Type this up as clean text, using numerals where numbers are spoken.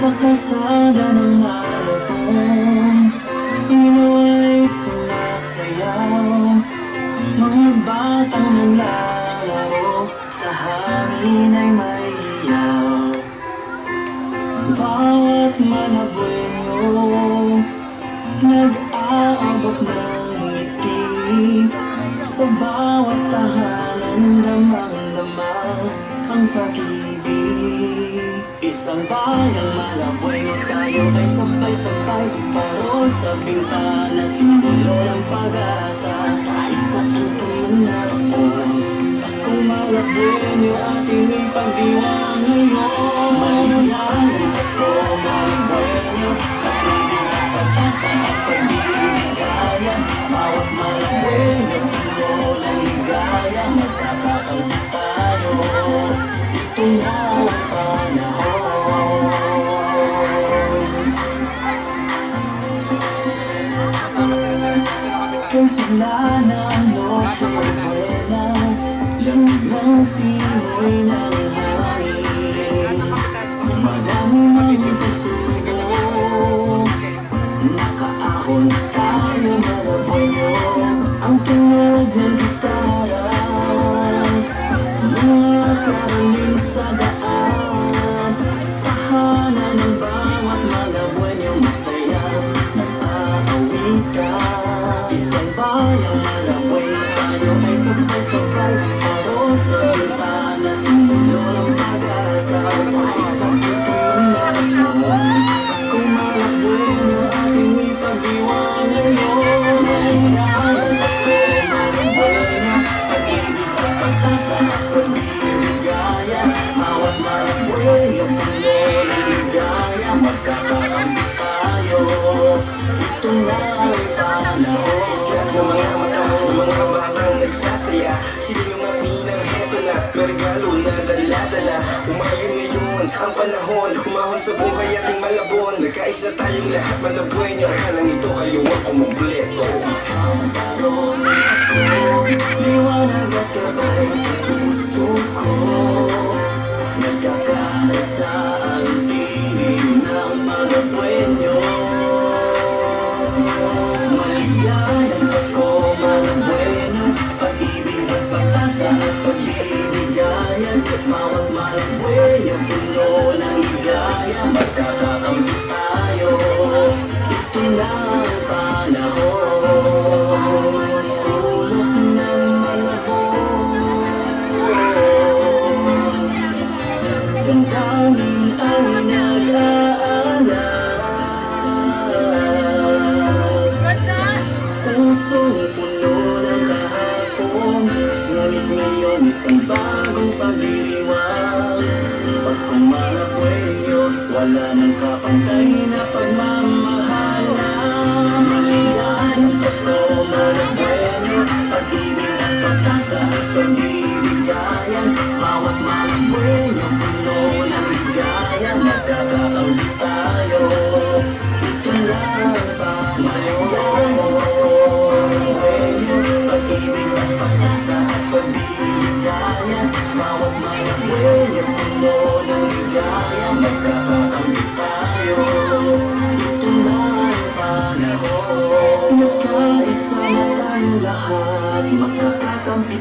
Sa kalsada ng malabong, ino ay sumasayaw. Mga batang naglalaro, sa hangin ay may hiyaw. Bawat malabueño nag-aabot ng ngiti. Sa bawat tahanan, damang-damang ang pag-ibig. Isang bayang malabueño, tayo ay sabay-sabay. Parol sa bintana, simbolo ng pag-asa. Kahit saan ka man naroon, Paskong Malabueño, ating ipagdiwang ngayon. Maligayang Pasko, Malabueño, pag-ibig at pag-asa at pag-ibigaya. Bawat Malabueño, puno ng ligaya. Magkakakampi tayo, ito na ang panahon. Kung sigla ng Noche Buena, lamig ng simoy ng hangin. Madami mang pagsubok, nakaahon tayo Malabueño. Ang tunog ng gitara, mga karaling sa daan. Tahanan ng bawat Malabueño, masaya nag-aawitan. Isang bayang Malabueño, tayo ay sabay-sabay. Parol sa bintana, simbolo ng pag-asa. Isang ipaglaban, Paskong Malabueño, ating ipagdiwang ngayon. Maligayang Pasko, Malabueño, pag-ibig at pag-asa at pag-ibigaya. Bawat Malabueño, puno ng ligaya. Magkakakampi tayo, ito na ang panahon. Islap ng mga mata, mga batang nagsasaya. Sila mga pinang heto na, may regalo na dala-dala. Umayon ngayon ang panahon, humahon sa buhay ating malabon. Nagkaisa tayong lahat Malabueño, halang ito kayo ang kumumpleto. Ang parol ng Pasko, liwanag at gabay sa puso ko. Nagkakaisa ang tinig ng Malabueño. Maligayang Pasko, Malabueño, pag-ibig at pag-asa at pag-ibigayan. Bawat Malabueño, puno ng ligaya. Magkakakampi tayo, ito na ang panahon. Sulok ng Malabon, damdamin ay nag-aalala. Pusong puno ng kahapon, ngunit ngayon isang bagong pagdiriwang. Paskong Malabueño, wala nang kapantay na pagmamahalan. Maligayang Pasko, Malabueño, pag-ibig at pag-asa at pag-ibigayan. Bawat Malabueño, puno ng ligaya. Magkakakampi tayo, ito lang ang panahon. Pasko, Malabueño, pag-ibig at pag-asa at pag-ibigayan. Bawat Malabueño, puno ng ligaya. Magkakakampi tayo, ito na ang panahon. Nagkaisa na tayong lahat, magkakakampi